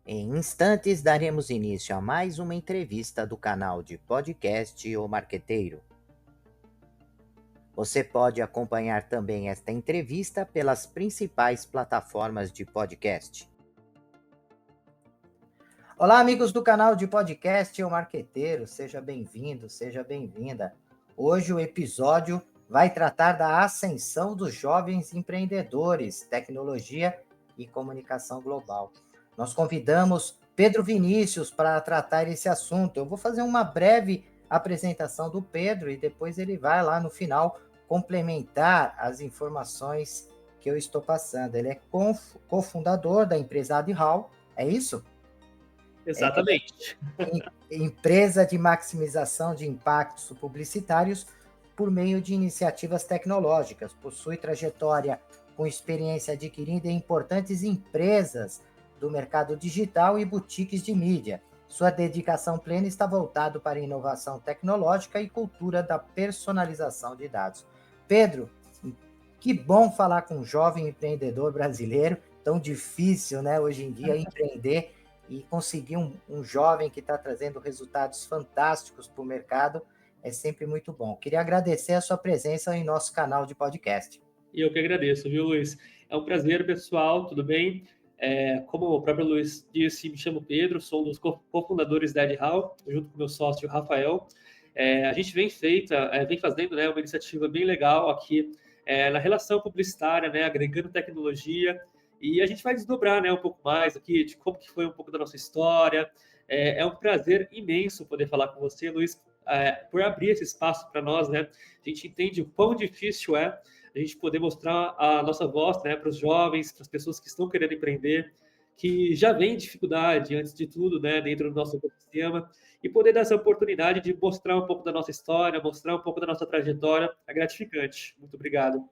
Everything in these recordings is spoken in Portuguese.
Em instantes, daremos início a mais uma entrevista do canal de podcast O Marqueteiro. Você pode acompanhar também esta entrevista pelas principais plataformas de podcast. Olá, amigos do canal de podcast O Marqueteiro, seja bem-vindo, seja bem-vinda. Hoje o episódio vai tratar da ascensão dos jovens empreendedores, tecnologia e comunicação global. Nós convidamos Pedro Vinícius para tratar esse assunto. Eu vou fazer uma breve apresentação do Pedro e depois ele vai lá no final complementar as informações que eu estou passando. Ele é cofundador da empresa AdHall, é isso? Exatamente. Empresa de maximização de impactos publicitários por meio de iniciativas tecnológicas. Possui trajetória com experiência adquirida em importantes empresas do mercado digital e boutiques de mídia. Sua dedicação plena está voltada para a inovação tecnológica e cultura da personalização de dados. Pedro, que bom falar com um jovem empreendedor brasileiro, tão difícil, né, hoje em dia, empreender e conseguir um jovem que está trazendo resultados fantásticos para o mercado é sempre muito bom. Queria agradecer a sua presença em nosso canal de podcast. E eu que agradeço, viu, Luiz? É um prazer, pessoal, tudo bem? Como o próprio Luiz disse, me chamo Pedro, sou um dos cofundadores da AdHall, junto com meu sócio Rafael. A gente vem fazendo, né, uma iniciativa bem legal aqui na relação publicitária, né, agregando tecnologia, e a gente vai desdobrar, né, um pouco mais aqui de como que foi um pouco da nossa história. É um prazer imenso poder falar com você, Luiz, por abrir esse espaço para nós, né? A gente entende o quão difícil é a gente poder mostrar a nossa voz, né, para os jovens, para as pessoas que estão querendo empreender, que já vem dificuldade, antes de tudo, né, dentro do nosso ecossistema, e poder dar essa oportunidade de mostrar um pouco da nossa história, mostrar um pouco da nossa trajetória, é gratificante. Muito obrigado.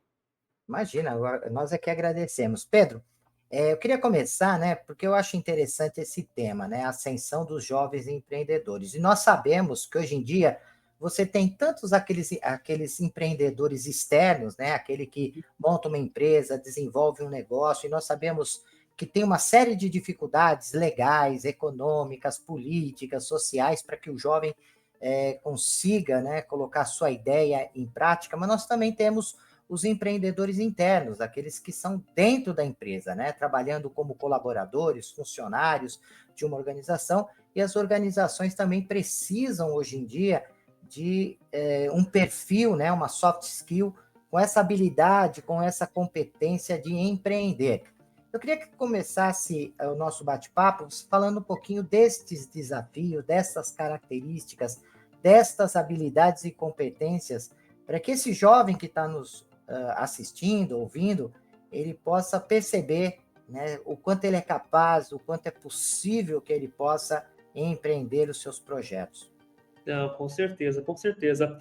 Imagina, nós é que agradecemos. Pedro, eu queria começar, né, porque eu acho interessante esse tema, né, a ascensão dos jovens empreendedores. E nós sabemos que hoje em dia você tem tantos aqueles empreendedores externos, né, aquele que monta uma empresa, desenvolve um negócio, e nós sabemos que tem uma série de dificuldades legais, econômicas, políticas, sociais, para que o jovem consiga, né, colocar sua ideia em prática, mas nós também temos os empreendedores internos, aqueles que são dentro da empresa, né, trabalhando como colaboradores, funcionários de uma organização, e as organizações também precisam, hoje em dia, de um perfil, né, uma soft skill, com essa habilidade, com essa competência de empreender. Eu queria que começasse o nosso bate-papo falando um pouquinho destes desafios, dessas características, destas habilidades e competências, para que esse jovem que está nos assistindo, ouvindo, ele possa perceber, né, o quanto ele é capaz, o quanto é possível que ele possa empreender os seus projetos. Não, com certeza, com certeza.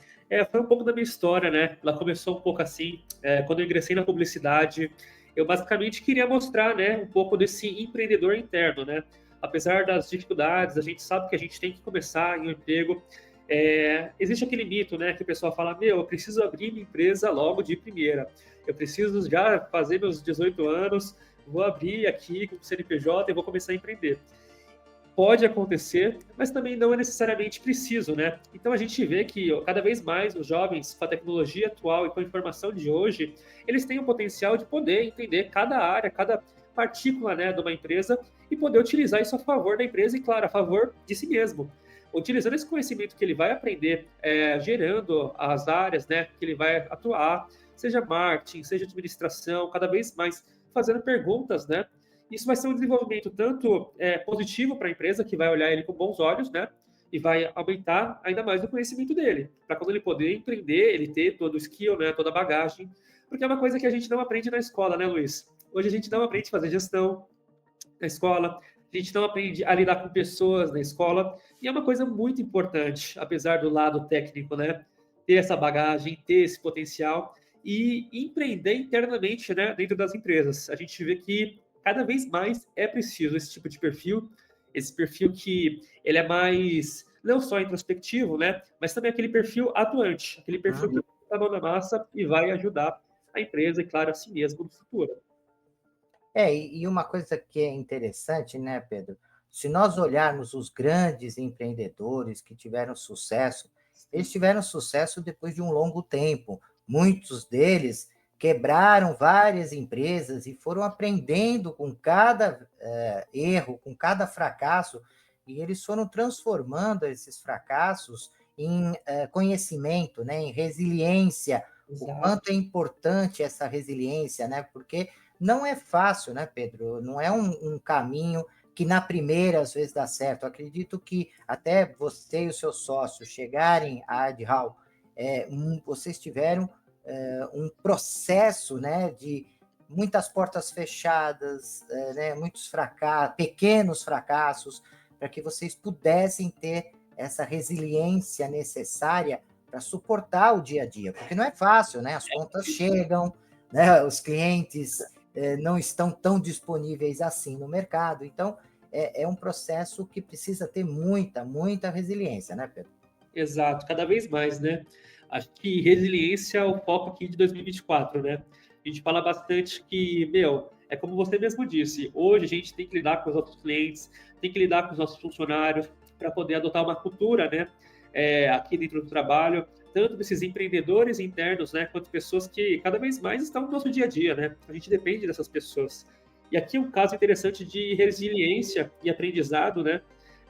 Foi um pouco da minha história, né? Ela começou um pouco assim, quando eu ingressei na publicidade, eu basicamente queria mostrar, né, um pouco desse empreendedor interno, né? Apesar das dificuldades, a gente sabe que a gente tem que começar em um emprego. Existe aquele mito, né, que o pessoal fala, meu, eu preciso abrir minha empresa logo de primeira. Eu preciso já fazer meus 18 anos, vou abrir aqui com o CNPJ e vou começar a empreender. Pode acontecer, mas também não é necessariamente preciso, né? Então a gente vê que cada vez mais os jovens, com a tecnologia atual e com a informação de hoje, eles têm o potencial de poder entender cada área, cada partícula, né, de uma empresa e poder utilizar isso a favor da empresa e, claro, a favor de si mesmo. Utilizando esse conhecimento que ele vai aprender, gerando as áreas, né, que ele vai atuar, seja marketing, seja administração, cada vez mais fazendo perguntas, né, isso vai ser um desenvolvimento tanto positivo para a empresa, que vai olhar ele com bons olhos, né? E vai aumentar ainda mais o conhecimento dele, para quando ele poder empreender, ele ter todo o skill, né? Toda a bagagem, porque é uma coisa que a gente não aprende na escola, né, Luiz? Hoje a gente não aprende a fazer gestão na escola, a gente não aprende a lidar com pessoas na escola, e é uma coisa muito importante, apesar do lado técnico, né? Ter essa bagagem, ter esse potencial e empreender internamente, né, dentro das empresas. A gente vê que cada vez mais é preciso esse tipo de perfil, esse perfil que ele é mais não só introspectivo, né, mas também aquele perfil atuante, aquele perfil que está a mão na massa e vai ajudar a empresa e, claro, a si mesmo no futuro. E uma coisa que é interessante, né, Pedro? se nós olharmos os grandes empreendedores que tiveram sucesso, eles tiveram sucesso depois de um longo tempo. Muitos deles quebraram várias empresas e foram aprendendo com cada erro, com cada fracasso, e eles foram transformando esses fracassos em conhecimento, né, em resiliência. O quanto é Exato. importante essa resiliência, né? Porque não é fácil, né, Pedro? Não é um caminho que na primeira às vezes dá certo. Eu acredito que até você e o seu sócio chegarem à Adhal, vocês tiveram um processo, né, de muitas portas fechadas, né, muitos fracassos, pequenos fracassos, para que vocês pudessem ter essa resiliência necessária para suportar o dia a dia, porque não é fácil, né? As contas chegam, né? Os clientes não estão tão disponíveis assim no mercado, então é um processo que precisa ter muita resiliência, né, Pedro? Exato, cada vez mais, né? Acho que resiliência é o foco aqui de 2024, né? A gente fala bastante que, meu, é como você mesmo disse, hoje a gente tem que lidar com os nossos clientes, tem que lidar com os nossos funcionários para poder adotar uma cultura, né? Aqui dentro do trabalho, tanto desses empreendedores internos, né, quanto pessoas que cada vez mais estão no nosso dia a dia, né? A gente depende dessas pessoas. E aqui um caso interessante de resiliência e aprendizado, né?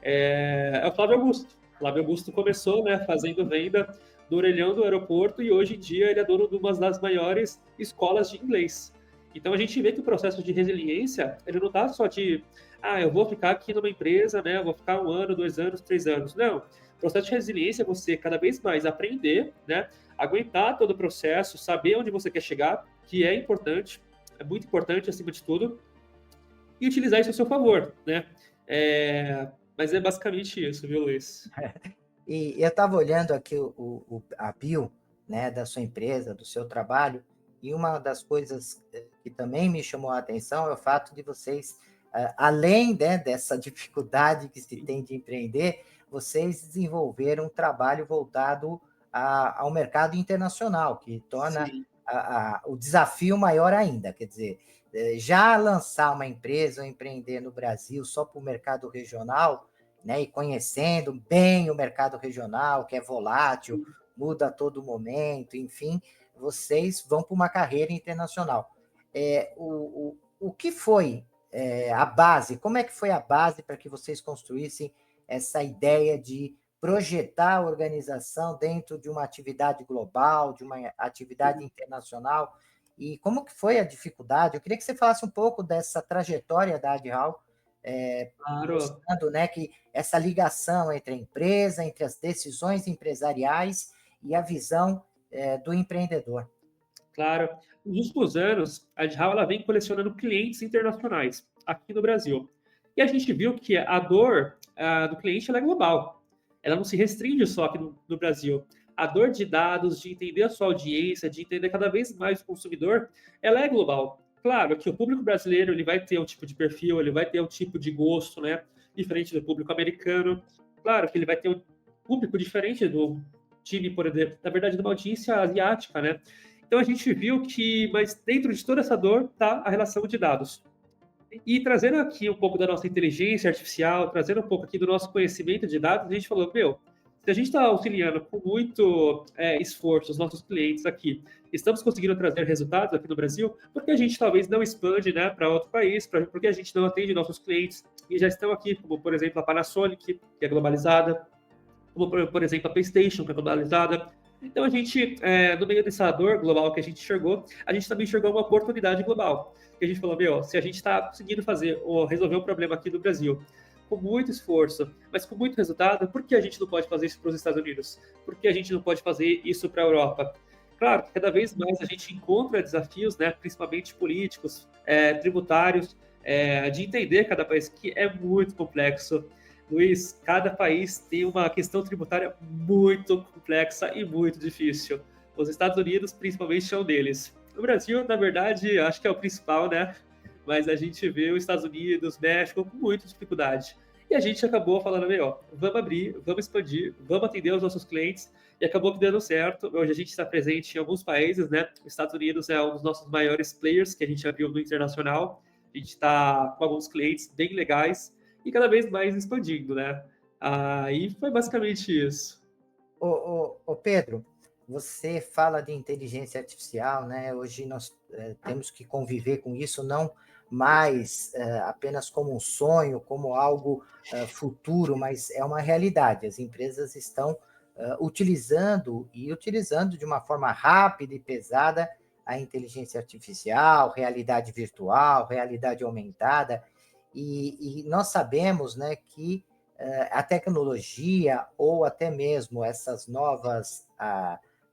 É o Flávio Augusto. Flávio Augusto começou, né, fazendo venda do orelhão do aeroporto e hoje em dia ele é dono de uma das maiores escolas de inglês. Então a gente vê que o processo de resiliência, ele não está só de, eu vou ficar aqui numa empresa, né, eu vou ficar 1 ano, 2 anos, 3 anos. Não. O processo de resiliência é você cada vez mais aprender, né, aguentar todo o processo, saber onde você quer chegar, que é importante, é muito importante acima de tudo, e utilizar isso a seu favor, né? Mas é basicamente isso, viu, Luiz? E eu estava olhando aqui a bio, né, da sua empresa, do seu trabalho, e uma das coisas que também me chamou a atenção é o fato de vocês, além, né, dessa dificuldade que se tem de empreender, vocês desenvolveram um trabalho voltado ao mercado internacional, que torna Sim. o desafio maior ainda. Quer dizer, já lançar uma empresa ou empreender no Brasil só para o mercado regional, né, e conhecendo bem o mercado regional, que é volátil, muda a todo momento, enfim, vocês vão para uma carreira internacional. O que foi a base? Como é que foi a base para que vocês construíssem essa ideia de projetar a organização dentro de uma atividade global, de uma atividade internacional? E como que foi a dificuldade? Eu queria que você falasse um pouco dessa trajetória da Adhal, Claro, mostrando, né, que essa ligação entre a empresa, entre as decisões empresariais e a visão do empreendedor. claro. Nos últimos anos, a Adhal ela vem colecionando clientes internacionais aqui no Brasil. E a gente viu que a dor do cliente ela é global. Ela não se restringe só aqui no Brasil. A dor de dados, de entender a sua audiência, de entender cada vez mais o consumidor, ela é global. Claro que o público brasileiro ele vai ter um tipo de perfil, ele vai ter um tipo de gosto, né, diferente do público americano. Claro que ele vai ter um público diferente do time, por exemplo, na verdade, de uma audiência asiática, né? Então a gente viu que, mas dentro de toda essa dor está a relação de dados. E trazendo aqui um pouco da nossa inteligência artificial, trazendo um pouco aqui do nosso conhecimento de dados, a gente falou, meu, se a gente está auxiliando com muito esforço os nossos clientes aqui, estamos conseguindo trazer resultados aqui no Brasil, porque a gente talvez não expande, né, para outro país, porque a gente não atende nossos clientes e já estão aqui, como por exemplo a Panasonic, que é globalizada, como por exemplo a PlayStation, que é globalizada. Então a gente, no meio dessa dor global que a gente enxergou, a gente também enxergou uma oportunidade global. Que a gente falou, meu, se a gente está conseguindo fazer ou resolver um problema aqui no Brasil com muito esforço, mas com muito resultado, por que a gente não pode fazer isso para os Estados Unidos? Por que a gente não pode fazer isso para a Europa? Claro que cada vez mais a gente encontra desafios, né, principalmente políticos, tributários, de entender cada país, que é muito complexo. Luiz, cada país tem uma questão tributária muito complexa e muito difícil. Os Estados Unidos, principalmente, são deles. O Brasil, na verdade, acho que é o principal, né? Mas a gente vê os Estados Unidos, México, com muita dificuldade. E a gente acabou falando, meu, vamos abrir, vamos expandir, vamos atender os nossos clientes. E acabou que dando certo. Hoje a gente está presente em alguns países, né? Os Estados Unidos é um dos nossos maiores players que a gente abriu no internacional. A gente está com alguns clientes bem legais. e cada vez mais expandindo, né? E foi basicamente isso. Ô, Pedro, você fala de inteligência artificial, né? Hoje nós temos que conviver com isso não mais apenas como um sonho, como algo futuro, mas é uma realidade. As empresas estão utilizando de uma forma rápida e pesada a inteligência artificial, realidade virtual, realidade aumentada, e nós sabemos, né, que a tecnologia ou até mesmo essas novas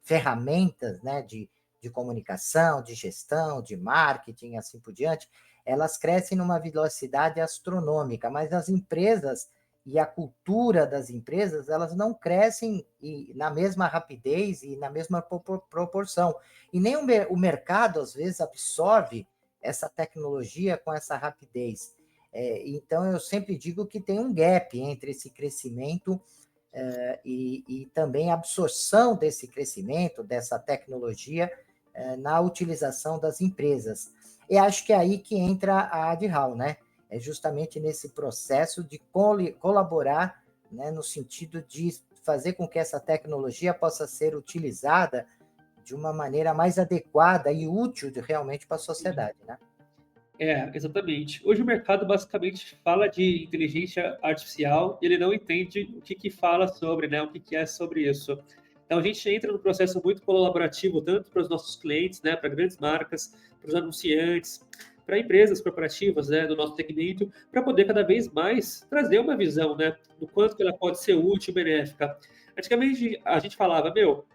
ferramentas, né, de comunicação, de gestão, de marketing, assim por diante, elas crescem numa velocidade astronômica, mas as empresas e a cultura das empresas, elas não crescem na mesma rapidez e na mesma proporção. E nem o mercado, às vezes, absorve essa tecnologia com essa rapidez. Então, eu sempre digo que tem um gap entre esse crescimento e também a absorção desse crescimento, dessa tecnologia, na utilização das empresas. E acho que é aí que entra a Adhal, né? É justamente nesse processo de colaborar, né, no sentido de fazer com que essa tecnologia possa ser utilizada de uma maneira mais adequada e útil realmente para a sociedade, né? Exatamente. Hoje o mercado basicamente fala de inteligência artificial e ele não entende o que fala sobre, né? O que é sobre isso. Então a gente entra no processo muito colaborativo, tanto para os nossos clientes, né? Para grandes marcas, para os anunciantes, para empresas corporativas, né? Do nosso segmento, para poder cada vez mais trazer uma visão, né? Do quanto que ela pode ser útil e benéfica. Antigamente a gente falava, meu,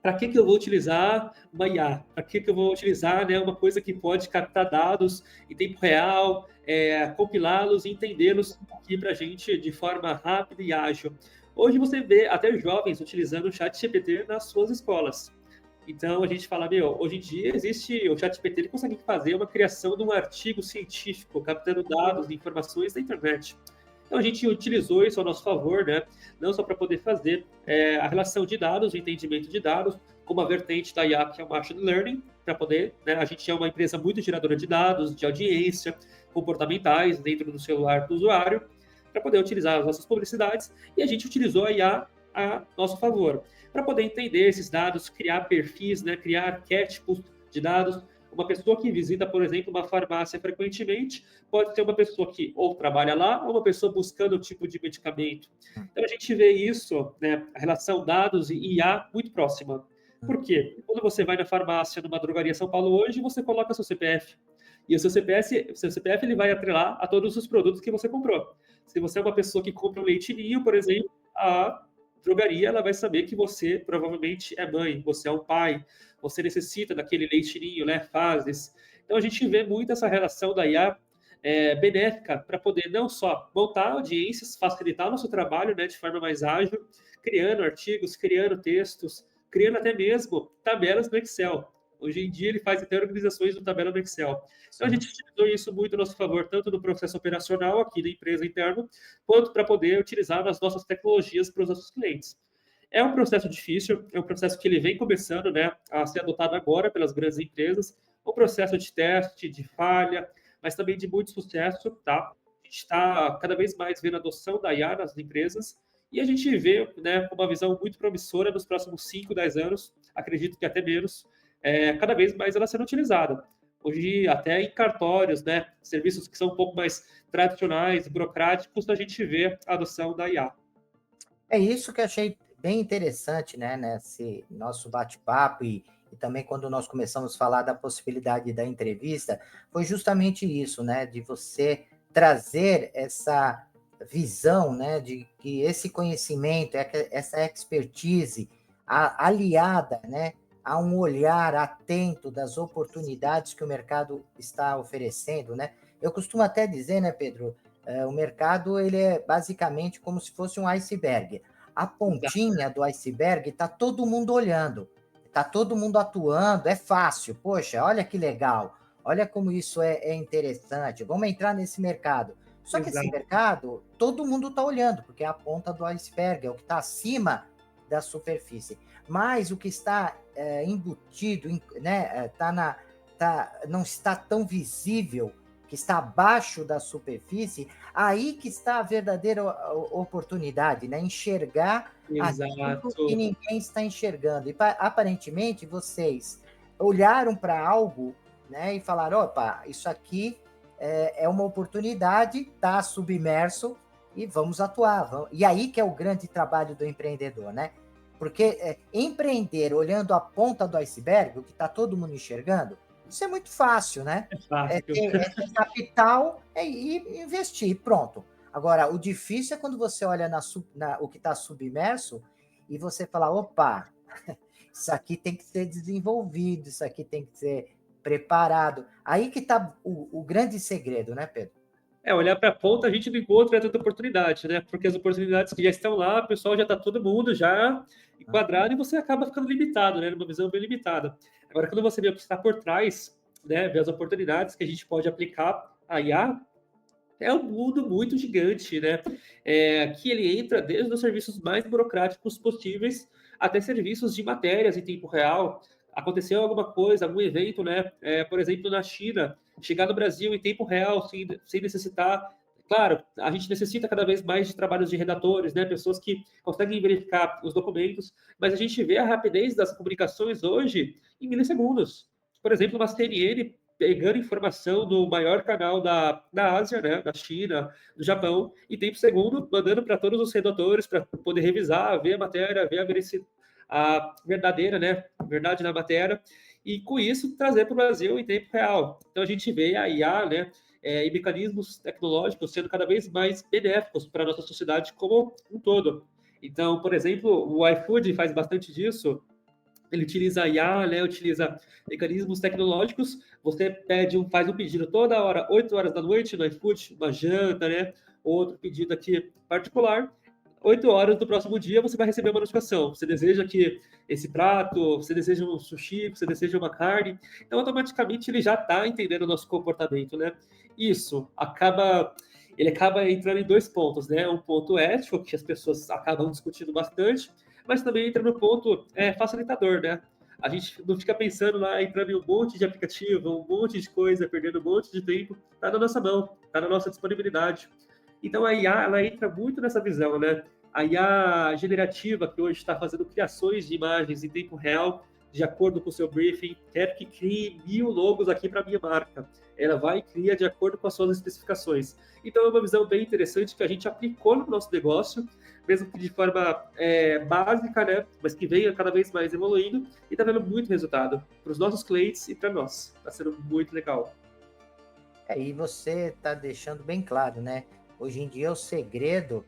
para que eu vou utilizar uma IA? Para que eu vou utilizar, né, uma coisa que pode captar dados em tempo real, compilá-los e entendê-los aqui para a gente de forma rápida e ágil? Hoje você vê até jovens utilizando o chat GPT nas suas escolas. Então a gente fala, meu, hoje em dia existe o chat GPT, ele consegue fazer uma criação de um artigo científico, captando dados e informações da internet. Então a gente utilizou isso ao nosso favor, né? Não só para poder fazer a relação de dados, o entendimento de dados, como a vertente da IA, que é o Machine Learning, para poder, né? A gente é uma empresa muito geradora de dados, de audiência, comportamentais dentro do celular do usuário, para poder utilizar as nossas publicidades, e a gente utilizou a IA a nosso favor, para poder entender esses dados, criar perfis, né? Criar arquétipos de dados. Uma pessoa que visita, por exemplo, uma farmácia frequentemente, pode ser uma pessoa que ou trabalha lá, ou uma pessoa buscando o tipo de medicamento. Então a gente vê isso, né, a relação dados e IA muito próxima. Por quê? Quando você vai na farmácia, numa drogaria São Paulo hoje, você coloca seu CPF. E o seu CPF ele vai atrelar a todos os produtos que você comprou. Se você é uma pessoa que compra um leite ninho, por exemplo, a drogaria ela vai saber que você provavelmente é mãe, você é um pai, você necessita daquele leite ninho, né, fases. Então a gente vê muito essa relação da IA benéfica para poder não só montar audiências, facilitar o nosso trabalho, né, de forma mais ágil, criando artigos, criando textos, criando até mesmo tabelas no Excel. Hoje em dia ele faz até organizações de tabela no Excel. Então a gente utilizou isso muito a nosso favor, tanto no processo operacional aqui da empresa interna, quanto para poder utilizar nas nossas tecnologias para os nossos clientes. É um processo difícil, é um processo que ele vem começando, né, a ser adotado agora pelas grandes empresas, um processo de teste, de falha, mas também de muito sucesso, tá? A gente está cada vez mais vendo a adoção da IA nas empresas e a gente vê, né, uma visão muito promissora nos próximos 5, 10 anos, acredito que até menos, cada vez mais ela sendo utilizada. Hoje, até em cartórios, né, serviços que são um pouco mais tradicionais, burocráticos, a gente vê a adoção da IA. É isso que eu achei bem interessante, né, nesse nosso bate-papo e também quando nós começamos a falar da possibilidade da entrevista, foi justamente isso, né, de você trazer essa visão, né, de que esse conhecimento, essa expertise aliada, né, a um olhar atento das oportunidades que o mercado está oferecendo, né? Eu costumo até dizer, né, Pedro, o mercado ele é basicamente como se fosse um iceberg. A pontinha do iceberg está todo mundo olhando, está todo mundo atuando, é fácil. Poxa, olha que legal, olha como isso é interessante. Vamos entrar nesse mercado. Só que esse Exato. mercado, todo mundo está olhando, porque é a ponta do iceberg, é o que está acima da superfície. Mas o que está embutido, né, não está tão visível que está abaixo da superfície, aí que está a verdadeira oportunidade, né? Enxergar aquilo Exato. que ninguém está enxergando. E aparentemente vocês olharam para algo, né, e falaram: opa, isso aqui é uma oportunidade, está submerso e vamos atuar. Vamos. E aí que é o grande trabalho do empreendedor, né? Porque empreender olhando a ponta do iceberg, o que está todo mundo enxergando, isso é muito fácil, né? É fácil. É ter capital e investir, pronto. Agora, o difícil é quando você olha o que está submerso e você fala, opa, isso aqui tem que ser desenvolvido, isso aqui tem que ser preparado. Aí que está o grande segredo, né, Pedro? Olhar para a ponta a gente não encontra tanta oportunidade, né? Porque as oportunidades que já estão lá, o pessoal já está todo mundo já enquadrado e você acaba ficando limitado, né? Numa visão bem limitada. Agora, quando você vê o que está por trás, né? Ver as oportunidades que a gente pode aplicar a IA, é um mundo muito gigante, né? Que ele entra desde os serviços mais burocráticos possíveis até serviços de matérias em tempo real. Aconteceu alguma coisa, algum evento, né? Por exemplo, na China, chegar no Brasil em tempo real, sem necessitar. Claro, a gente necessita cada vez mais de trabalhos de redatores, né? Pessoas que conseguem verificar os documentos, mas a gente vê a rapidez das comunicações hoje em milissegundos. Por exemplo, uma CNN pegando informação do maior canal da Ásia, né, da China, do Japão, em tempo segundo, mandando para todos os redutores para poder revisar, ver a matéria, ver a verdadeira, né, verdade na matéria, e com isso trazer para o Brasil em tempo real. Então a gente vê a IA, né, e mecanismos tecnológicos sendo cada vez mais benéficos para a nossa sociedade como um todo. Então, por exemplo, o iFood faz bastante disso. Ele utiliza a IA, né, utiliza mecanismos tecnológicos. Você faz um pedido toda hora, 8 horas da noite no iFood, uma janta, né? Outro pedido aqui particular. 8 horas do próximo dia você vai receber uma notificação. Você deseja que esse prato, você deseja um sushi, você deseja uma carne. Então, automaticamente, ele já está entendendo o nosso comportamento, né? Isso acaba. Ele acaba entrando em dois pontos, né? Um ponto ético, que as pessoas acabam discutindo bastante, mas também entra no ponto facilitador, né? A gente não fica pensando lá, entrando em um monte de aplicativo, um monte de coisa, perdendo um monte de tempo. Está na nossa mão, está na nossa disponibilidade. Então a IA, ela entra muito nessa visão, né? A IA generativa, que hoje está fazendo criações de imagens em tempo real, de acordo com o seu briefing, quero que crie 1000 logos aqui para a minha marca. Ela vai e cria de acordo com as suas especificações. Então é uma visão bem interessante que a gente aplicou no nosso negócio, mesmo que de forma básica, né? Mas que venha cada vez mais evoluindo e está dando muito resultado para os nossos clientes e para nós. Está sendo muito legal. E você está deixando bem claro, né? Hoje em dia o segredo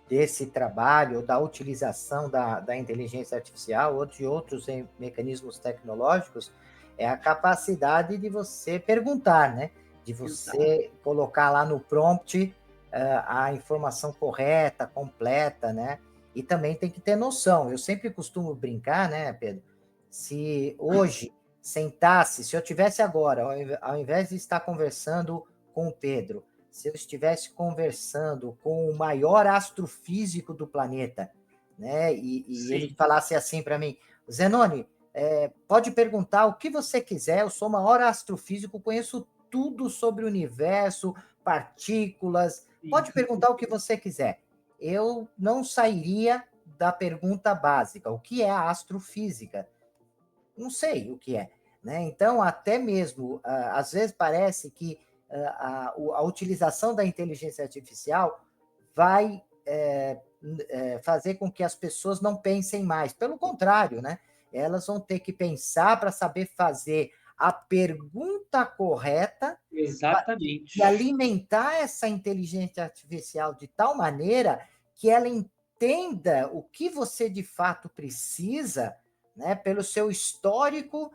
desse trabalho, da utilização da inteligência artificial ou de outros mecanismos tecnológicos, é a capacidade de você perguntar, né? De você colocar lá no prompt a informação correta, completa, né? E também tem que ter noção. Eu sempre costumo brincar, né, Pedro? Se hoje sentasse, se eu tivesse agora, ao invés de estar conversando com o Pedro, se eu estivesse conversando com o maior astrofísico do planeta, né? E ele falasse assim para mim, Zenoni, pode perguntar o que você quiser, eu sou o maior astrofísico, conheço tudo sobre o universo, partículas, pode perguntar o que você quiser. Eu não sairia da pergunta básica, o que é a astrofísica? Não sei o que é. Né? Então, até mesmo, às vezes parece que a utilização da inteligência artificial vai fazer com que as pessoas não pensem mais. Pelo contrário, né? Elas vão ter que pensar para saber fazer a pergunta correta. Exatamente. E alimentar essa inteligência artificial de tal maneira que ela entenda o que você de fato precisa, né, pelo seu histórico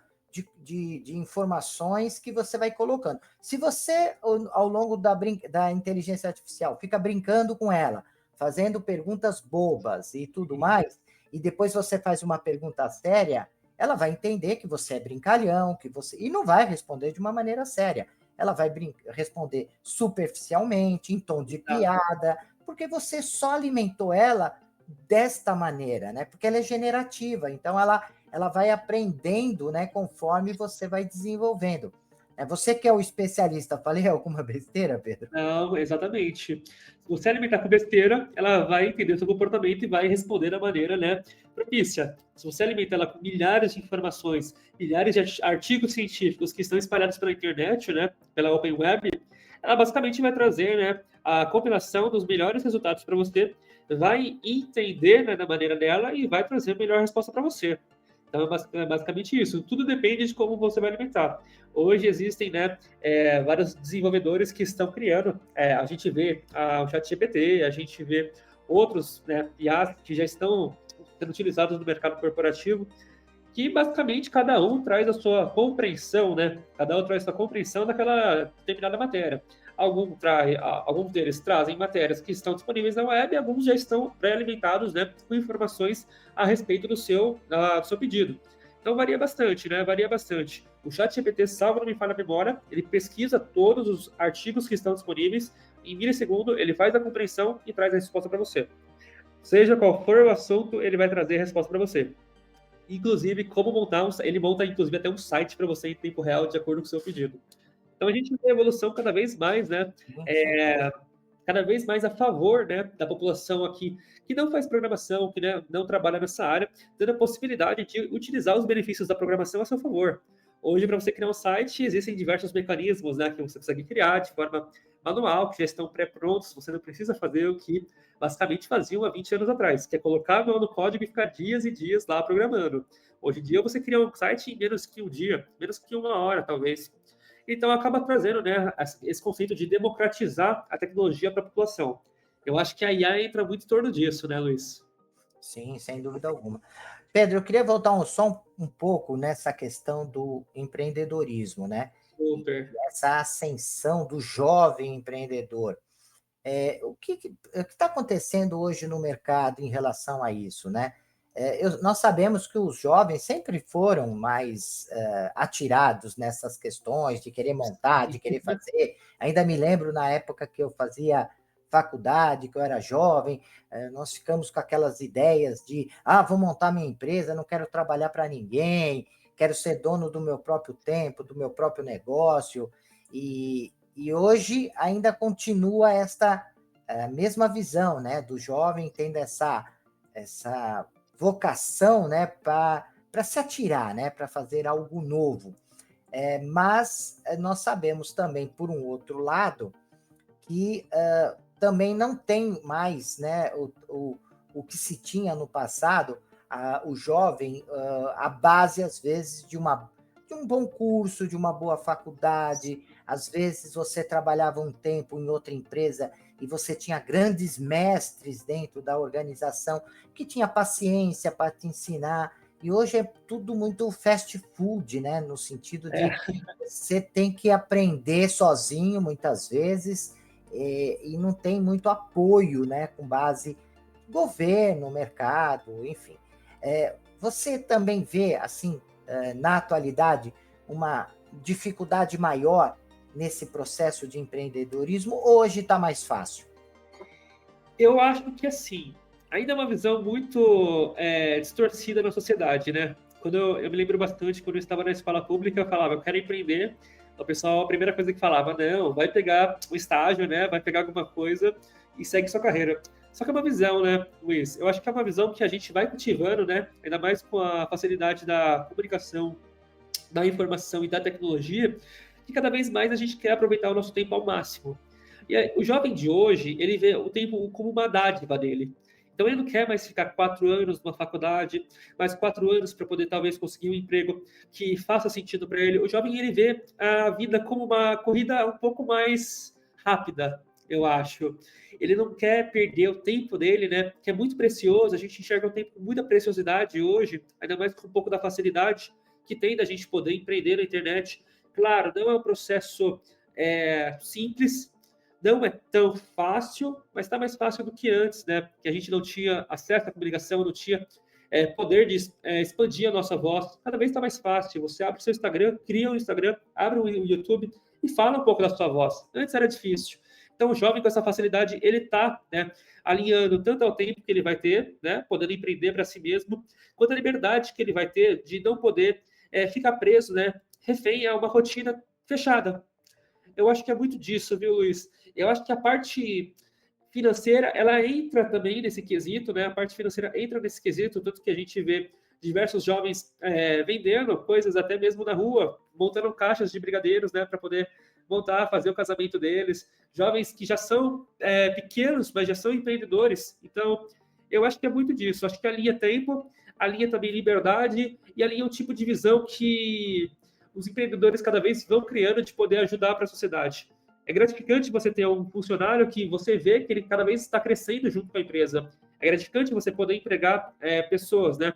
de informações que você vai colocando. Se você, ao longo da inteligência artificial, fica brincando com ela, fazendo perguntas bobas e tudo mais, e depois você faz uma pergunta séria, ela vai entender que você é brincalhão, e não vai responder de uma maneira séria. Ela vai responder superficialmente, em tom de piada, porque você só alimentou ela desta maneira, né? Porque ela é generativa, então ela vai aprendendo, né, conforme você vai desenvolvendo. É você que é o especialista. Falei alguma besteira, Pedro? Não, exatamente. Se você alimentar com besteira, ela vai entender o seu comportamento e vai responder da maneira, né, propícia. Se você alimenta ela com milhares de informações, milhares de artigos científicos que estão espalhados pela internet, né, pela Open Web, ela basicamente vai trazer, né, a compilação dos melhores resultados para você, vai entender, né, da maneira dela e vai trazer a melhor resposta para você. Então, é basicamente isso. Tudo depende de como você vai alimentar. Hoje existem, né, vários desenvolvedores que estão criando. A gente vê o ChatGPT, a gente vê outros, né, IAs que já estão sendo utilizados no mercado corporativo, que basicamente cada um traz a sua compreensão, né? Cada um traz a sua compreensão daquela determinada matéria. Alguns deles trazem matérias que estão disponíveis na web, e alguns já estão pré-alimentados, né, com informações a respeito do seu pedido. Então varia bastante, né? Varia bastante. O ChatGPT, salvo não me falha a memória, ele pesquisa todos os artigos que estão disponíveis, em milissegundo ele faz a compreensão e traz a resposta para você. Seja qual for o assunto, ele vai trazer a resposta para você. Inclusive, ele monta inclusive até um site para você em tempo real, de acordo com o seu pedido. Então a gente vê a evolução cada vez mais, né? É, cada vez mais a favor, né, da população aqui que não faz programação, que, né, não trabalha nessa área, dando a possibilidade de utilizar os benefícios da programação a seu favor. Hoje, para você criar um site, existem diversos mecanismos, né, que você consegue criar de forma manual, que já estão pré-prontos, você não precisa fazer o que basicamente faziam há 20 anos atrás, que é colocar a mão no código e ficar dias e dias lá programando. Hoje em dia, você cria um site em menos que um dia, menos que uma hora, talvez. Então, acaba trazendo, né, esse conceito de democratizar a tecnologia para a população. Eu acho que a IA entra muito em torno disso, né, Luiz? Sim, sem dúvida alguma. Pedro, eu queria voltar só um pouco nessa questão do empreendedorismo, né? E Super. essa ascensão do jovem empreendedor. O que está acontecendo hoje no mercado em relação a isso, né? Nós sabemos que os jovens sempre foram mais atirados nessas questões de querer montar, de querer fazer. Ainda me lembro na época que eu fazia faculdade, que eu era jovem, nós ficamos com aquelas ideias de, vou montar minha empresa, não quero trabalhar para ninguém, quero ser dono do meu próprio tempo, do meu próprio negócio. E hoje ainda continua esta mesma visão, né, do jovem tendo essa vocação, né, para se atirar, né, para fazer algo novo. Mas nós sabemos também, por um outro lado, que também não tem mais, né, o que se tinha no passado, o jovem, a base, às vezes, de um bom curso, de uma boa faculdade. Às vezes você trabalhava um tempo em outra empresa e você tinha grandes mestres dentro da organização que tinha paciência para te ensinar. E hoje é tudo muito fast food, né? No sentido de você tem que aprender sozinho, muitas vezes, e não tem muito apoio, né? Com base no governo, mercado, enfim. Você também vê, assim, na atualidade, uma dificuldade maior nesse processo de empreendedorismo, ou hoje está mais fácil? Eu acho que, assim, ainda é uma visão muito distorcida na sociedade, né? Eu me lembro bastante, quando eu estava na escola pública, eu falava, eu quero empreender. O pessoal, a primeira coisa que falava, não, vai pegar um estágio, né? Vai pegar alguma coisa e segue sua carreira. Só que é uma visão, né, Luiz? Eu acho que é uma visão que a gente vai cultivando, né? Ainda mais com a facilidade da comunicação, da informação e da tecnologia, que cada vez mais a gente quer aproveitar o nosso tempo ao máximo. E aí, o jovem de hoje, ele vê o tempo como uma dádiva dele. Então, ele não quer mais ficar 4 anos numa faculdade, mais 4 anos para poder talvez conseguir um emprego que faça sentido para ele. O jovem, ele vê a vida como uma corrida um pouco mais rápida, eu acho. Ele não quer perder o tempo dele, né? Que é muito precioso. A gente enxerga o tempo com muita preciosidade hoje, ainda mais com um pouco da facilidade que tem da gente poder empreender na internet. Claro, não é um processo simples, não é tão fácil, mas está mais fácil do que antes, né? Que a gente não tinha acesso à comunicação, não tinha poder de expandir a nossa voz. Cada vez está mais fácil. Você abre o seu Instagram, cria um Instagram, abre o YouTube e fala um pouco da sua voz. Antes era difícil. Então, o jovem com essa facilidade, ele está, né, alinhando tanto ao tempo que ele vai ter, né, podendo empreender para si mesmo, quanto a liberdade que ele vai ter de não poder ficar preso, né, refém a uma rotina fechada. Eu acho que é muito disso, viu, Luiz? Eu acho que a parte financeira, ela entra também nesse quesito, né? A parte financeira entra nesse quesito, tanto que a gente vê diversos jovens vendendo coisas até mesmo na rua, montando caixas de brigadeiros, né, para poder montar, fazer o casamento deles. Jovens que já são pequenos, mas já são empreendedores. Então, eu acho que é muito disso. Acho que alinha tempo, alinha também liberdade e alinha um tipo de visão que os empreendedores cada vez vão criando de poder ajudar para a sociedade. É gratificante você ter um funcionário que você vê que ele cada vez está crescendo junto com a empresa. É gratificante você poder empregar pessoas, né?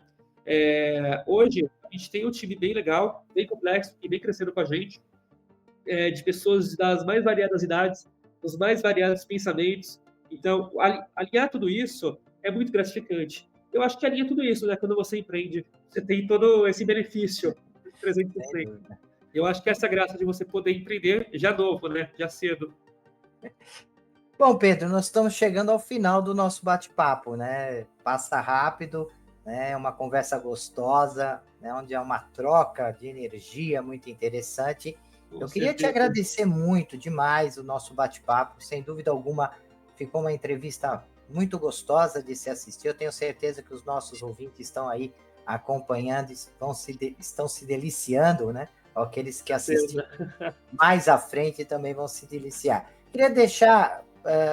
Hoje, a gente tem um time bem legal, bem complexo e bem crescendo com a gente, de pessoas das mais variadas idades, dos mais variados pensamentos. Então, alinhar tudo isso é muito gratificante. Eu acho que alinha tudo isso, né? Quando você empreende, você tem todo esse benefício, Sem 300%. dúvida. Eu acho que essa é a graça de você poder empreender já novo, né? Já cedo. Bom, Pedro, nós estamos chegando ao final do nosso bate-papo, né? Passa rápido, né? É uma conversa gostosa, né? Onde é uma troca de energia muito interessante. Com Eu queria te certeza. agradecer muito demais o nosso bate-papo. Sem dúvida alguma, ficou uma entrevista muito gostosa de se assistir. Eu tenho certeza que os nossos ouvintes estão aí acompanhando, estão se deliciando, né? Aqueles que Com assistiram certeza. mais à frente também vão se deliciar. Queria deixar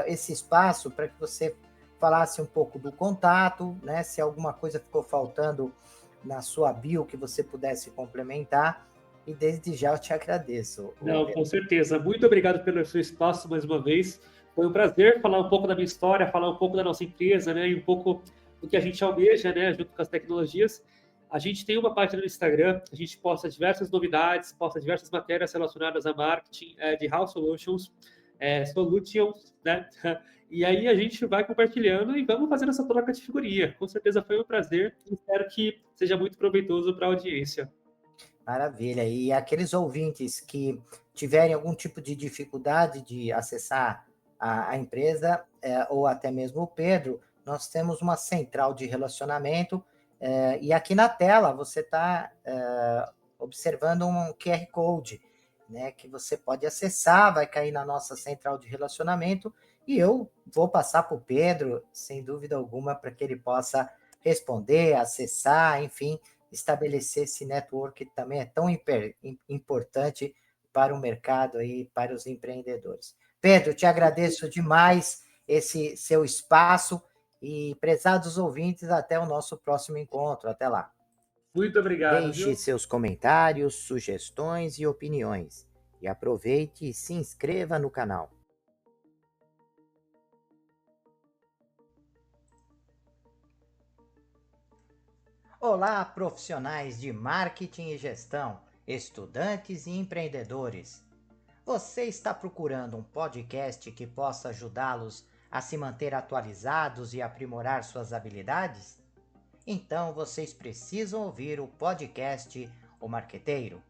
esse espaço para que você falasse um pouco do contato, né? Se alguma coisa ficou faltando na sua bio que você pudesse complementar. E desde já eu te agradeço. Não, com certeza. Muito obrigado pelo seu espaço mais uma vez. Foi um prazer falar um pouco da minha história, falar um pouco da nossa empresa, né? E um pouco do que a gente almeja, né? Junto com as tecnologias. A gente tem uma página no Instagram, a gente posta diversas novidades, posta diversas matérias relacionadas a marketing de House Solutions, Solutions, né? E aí a gente vai compartilhando e vamos fazendo essa troca de figurinha. Com certeza foi um prazer e espero que seja muito proveitoso para a audiência. Maravilha. E aqueles ouvintes que tiverem algum tipo de dificuldade de acessar a empresa, ou até mesmo o Pedro, nós temos uma central de relacionamento, e aqui na tela você está observando um QR Code, né, que você pode acessar, vai cair na nossa central de relacionamento, e eu vou passar para o Pedro, sem dúvida alguma, para que ele possa responder, acessar, enfim, estabelecer esse network que também é tão importante para o mercado e para os empreendedores. Pedro, te agradeço demais esse seu espaço e, prezados ouvintes, até o nosso próximo encontro. Até lá. Muito obrigado, Deixe viu? seus comentários, sugestões e opiniões. E aproveite e se inscreva no canal. Olá, profissionais de marketing e gestão, estudantes e empreendedores. Você está procurando um podcast que possa ajudá-los a se manter atualizados e aprimorar suas habilidades? Então vocês precisam ouvir o podcast O Marqueteiro.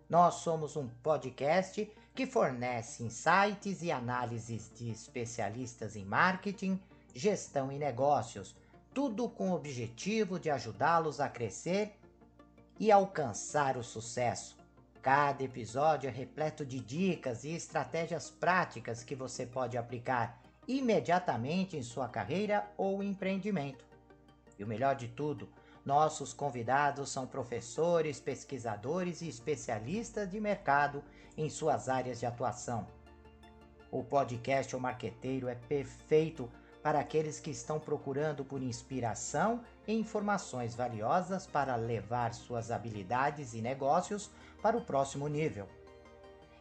Nós somos um podcast que fornece insights e análises de especialistas em marketing, gestão e negócios, tudo com o objetivo de ajudá-los a crescer e alcançar o sucesso. Cada episódio é repleto de dicas e estratégias práticas que você pode aplicar imediatamente em sua carreira ou empreendimento. E o melhor de tudo, nossos convidados são professores, pesquisadores e especialistas de mercado em suas áreas de atuação. O podcast O Marqueteiro é perfeito para aqueles que estão procurando por inspiração e informações valiosas para levar suas habilidades e negócios para o próximo nível.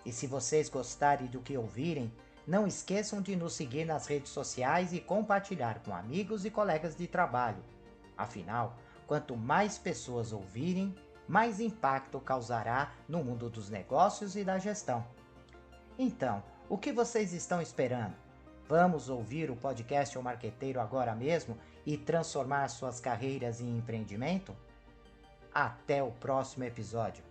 E se vocês gostarem do que ouvirem, não esqueçam de nos seguir nas redes sociais e compartilhar com amigos e colegas de trabalho. Afinal, quanto mais pessoas ouvirem, mais impacto causará no mundo dos negócios e da gestão. Então, o que vocês estão esperando? Vamos ouvir o podcast O Marqueteiro agora mesmo e transformar suas carreiras em empreendimento? Até o próximo episódio.